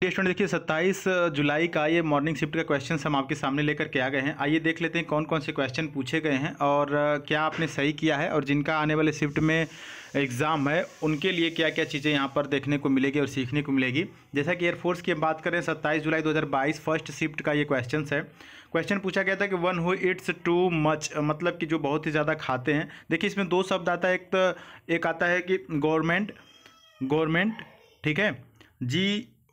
Student देखिए 27 जुलाई का ये मॉर्निंग शिफ्ट का क्वेश्चन हम आपके सामने लेकर के आ गए हैं। आइए देख लेते हैं कौन कौन से क्वेश्चन पूछे गए हैं और क्या आपने सही किया है और जिनका आने वाले शिफ्ट में एग्ज़ाम है उनके लिए क्या क्या चीज़ें यहाँ पर देखने को मिलेगी और सीखने को मिलेगी। जैसा कि एयरफोर्स की हम बात करें 27 जुलाई 2022 फर्स्ट शिफ्ट का ये क्वेश्चन है। क्वेश्चन पूछा गया था कि one who it's too much, मतलब कि जो बहुत ही ज़्यादा खाते हैं। देखिए इसमें दो शब्द आता है, एक आता है कि गवर्नमेंट, ठीक है,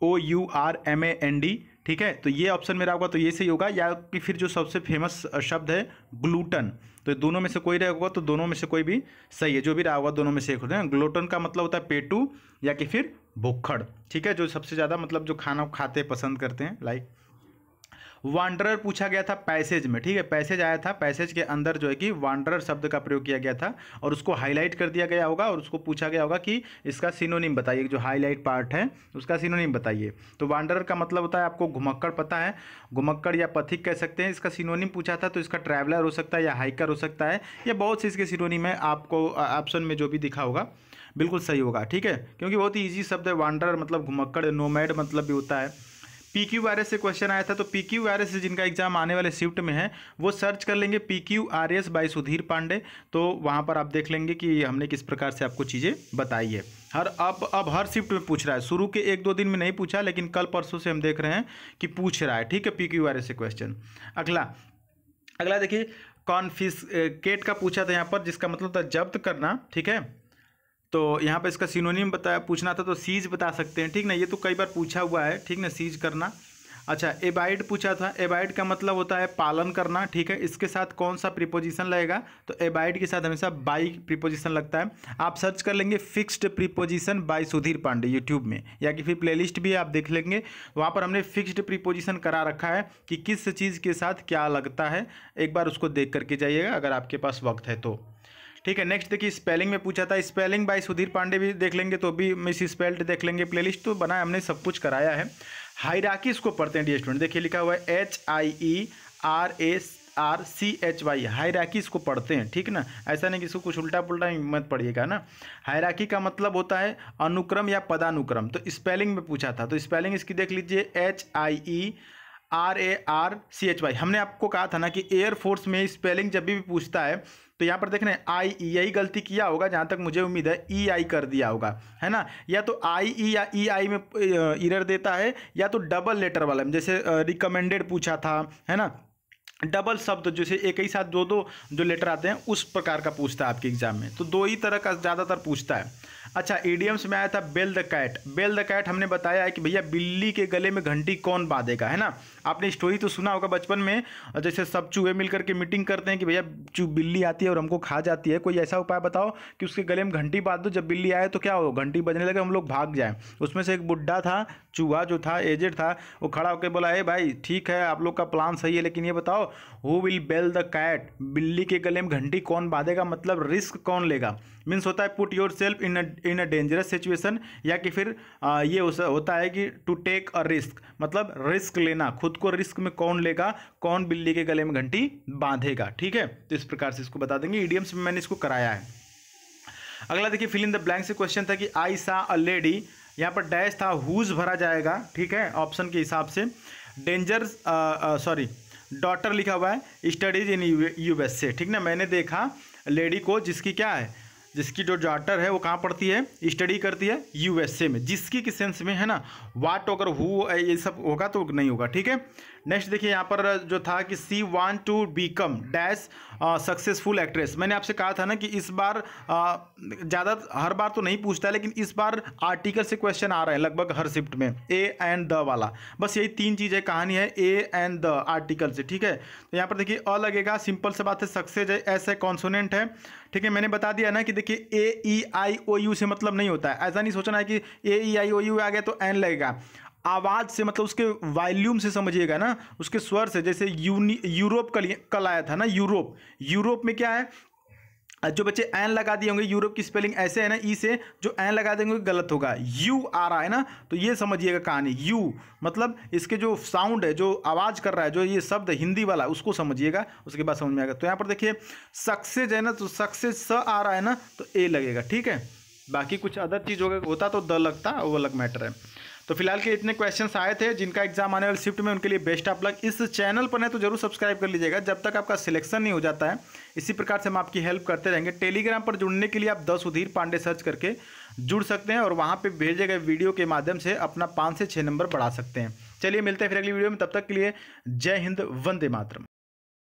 GOURMAND, ठीक है। तो ये ऑप्शन मेरा होगा, तो ये सही होगा। या कि फिर जो सबसे फेमस शब्द है ग्लूटन, तो दोनों में से कोई रहेगा, तो दोनों में से कोई भी सही है। जो भी रहा होगा दोनों में से एक होता है। ग्लूटन का मतलब होता है पेटू या कि फिर भुक्खड़, ठीक है, जो सबसे ज़्यादा मतलब जो खाना खाते पसंद करते हैं। लाइक वांडरर पूछा गया था पैसेज में, ठीक है, पैसेज आया था, पैसेज के अंदर जो है कि वांडरर शब्द का प्रयोग किया गया था और उसको हाईलाइट कर दिया गया होगा और उसको पूछा गया होगा कि इसका सिनोनिम बताइए, जो हाईलाइट पार्ट है उसका सिनोनिम बताइए। तो वांडरर का मतलब होता है, आपको घुमक्कड़ पता है, घुमक्कड़ या पथिक कह सकते हैं। इसका सिनोनिम पूछा था तो इसका ट्रैवलर हो सकता है या हाइकर हो सकता है, या बहुत से इसके सिनोनिम है। आपको ऑप्शन में जो भी दिखा होगा बिल्कुल सही होगा, ठीक है, क्योंकि बहुत ही ईजी शब्द है। वांडरर मतलब घुमक्कड़, नोमैड मतलब भी होता है। PQRS से क्वेश्चन आया था, तो PQRS से जिनका एग्जाम आने वाले शिफ्ट में है वो सर्च कर लेंगे PQRS बाय सुधीर पांडे, तो वहाँ पर आप देख लेंगे कि हमने किस प्रकार से आपको चीज़ें बताई है। अब हर शिफ्ट में पूछ रहा है, शुरू के 1-2 दिन में नहीं पूछा, लेकिन कल परसों से हम देख रहे हैं कि पूछ रहा है, ठीक है, PQRS से क्वेश्चन। अगला देखिए कॉन्फिस्केट का पूछा था यहाँ पर, जिसका मतलब था जब्त करना, ठीक है। तो यहाँ पे इसका सिनोनिम पूछना था, तो सीज बता सकते हैं, ठीक ना, ये तो कई बार पूछा हुआ है, ठीक ना, सीज करना। अच्छा, एबाइड पूछा था, एबाइड का मतलब होता है पालन करना, ठीक है। इसके साथ कौन सा प्रीपोजिशन लगेगा, तो एबाइड के साथ हमेशा बाई प्रीपोजिशन लगता है। आप सर्च कर लेंगे fixed preposition by Sudhir Pande YouTube में, या कि फिर प्लेलिस्ट भी आप देख लेंगे, वहाँ पर हमने फिक्स्ड प्रीपोजिशन करा रखा है कि किस चीज़ के साथ क्या लगता है। एक बार उसको देख करके जाइएगा अगर आपके पास वक्त है तो, ठीक है। नेक्स्ट देखिए स्पेलिंग में पूछा था, स्पेलिंग बाय सुधीर पांडे भी देख लेंगे, तो भी मिस स्पेल्ड देख लेंगे। प्लेलिस्ट तो बनाया हमने, सब कुछ कराया है। हायरार्की इसको पढ़ते हैं डियर स्टूडेंट, देखिए लिखा हुआ है HIERARCHY, हायरार्की इसको पढ़ते हैं, ठीक ना, ऐसा नहीं कि इसको कुछ उल्टा पुल्टा मत पढ़िएगा ना। हायरार्की का मतलब होता है अनुक्रम या पदानुक्रम। तो स्पेलिंग में पूछा था, तो स्पेलिंग इसकी देख लीजिए HIERARCHY। हमने आपको कहा था ना कि एयरफोर्स में स्पेलिंग जब भी पूछता है तो यहाँ पर देख रहे हैं IEI गलती किया होगा, जहाँ तक मुझे उम्मीद है EI कर दिया होगा, है ना। या तो IE या EI में एरर देता है, या तो डबल लेटर वाला में, जैसे रिकमेंडेड पूछा था, है ना, डबल शब्द जैसे एक ही साथ दो जो लेटर आते हैं उस प्रकार का पूछता है आपके एग्जाम में। तो दो ही तरह का ज़्यादातर पूछता है। अच्छा, इडियम्स में आया था bell the cat. Bell the cat हमने बताया है कि भैया बिल्ली के गले में घंटी कौन बांधेगा, है ना। आपने स्टोरी तो सुना होगा बचपन में, जैसे सब चूहे मिल करके मीटिंग करते हैं कि भैया बिल्ली आती है और हमको खा जाती है, कोई ऐसा उपाय बताओ कि उसके गले में घंटी बांध दो, जब बिल्ली आए तो क्या हो, घंटी बजने लगे, हम लोग भाग जाएं। उसमें से एक बुढ़ा था, चूहा जो था, एजेड था, वो खड़ा होकर बोला, ए भाई ठीक है आप लोग का प्लान सही है, लेकिन ये बताओ who will bell the cat, बिल्ली के गले में घंटी कौन बांधेगा, मतलब रिस्क कौन लेगा। मीन्स होता है put your self in a dangerous situation, या कि फिर ये होता है कि टू टेक अ रिस्क, मतलब रिस्क लेना, खुद को रिस्क में कौन लेगा, कौन बिल्ली के गले में घंटी बांधेगा, ठीक है। तो इस प्रकार से इसको बता देंगे, इडियम्स में मैंने इसको कराया है। अगला देखिए फिल इन द ब्लैंक से क्वेश्चन था कि आई सा अ लेडी, यहाँ पर डैश था, हुज भरा जाएगा, ठीक है, ऑप्शन के हिसाब से। डॉटर लिखा हुआ है, स्टडीज इन USA, ठीक ना, मैंने देखा लेडी को जिसकी क्या है, जिसकी जो डॉटर है वो कहाँ पढ़ती है, स्टडी करती है USA में, जिसकी के सेंस में, है ना। वाट अगर हु ये सब होगा तो नहीं होगा, ठीक है। नेक्स्ट देखिए यहाँ पर जो था कि she want to become dash successful actress. मैंने आपसे कहा था ना कि इस बार ज़्यादा, हर बार तो नहीं पूछता है, लेकिन इस बार आर्टिकल से क्वेश्चन आ रहे हैं लगभग हर शिफ्ट में, ए एंड द वाला, बस यही 3 चीज़ है, कहानी है ए एंड द आर्टिकल से, ठीक है। तो यहाँ पर देखिए अ लगेगा, सिंपल से बात है, सक्सेस है, एस है, कॉन्सोनेंट है, ठीक है। मैंने बता दिया ना कि देखिए AEIOU से मतलब नहीं होता है, ऐसा नहीं सोचना है कि AEIOU आ गया तो एन लगेगा। आवाज़ से मतलब उसके वॉल्यूम से समझिएगा ना, उसके स्वर से। जैसे यूरोप कल आया था ना, यूरोप में क्या है, जो बच्चे एन लगा दिए होंगे, यूरोप की स्पेलिंग ऐसे है ना, ई से जो एन लगा देंगे गलत होगा, यू आ रहा है ना, तो ये समझिएगा कहानी, यू मतलब इसके जो साउंड है, जो आवाज़ कर रहा है, जो ये शब्द हिंदी वाला, उसको समझिएगा, उसके बाद समझ में आएगा। तो यहाँ पर देखिए सक्सेस है ना, तो सक्सेस स आ रहा है ना, तो ए लगेगा, ठीक है। बाकी कुछ अदर चीज़ होता तो द लगता, वो अलग मैटर है। तो फिलहाल के इतने क्वेश्चंस आए थे, जिनका एग्जाम आने वाले शिफ्ट में उनके लिए बेस्ट ऑफ लक। इस चैनल पर है तो जरूर सब्सक्राइब कर लीजिएगा, जब तक आपका सिलेक्शन नहीं हो जाता है। इसी प्रकार से हम आपकी हेल्प करते रहेंगे। टेलीग्राम पर जुड़ने के लिए आप द सुधीर पांडे सर्च करके जुड़ सकते हैं और वहाँ पे भेजे गए वीडियो के माध्यम से अपना 5 से 6 नंबर बढ़ा सकते हैं। चलिए मिलते हैं फिर अगली वीडियो में, तब तक के लिए जय हिंद, वंदे मातरम।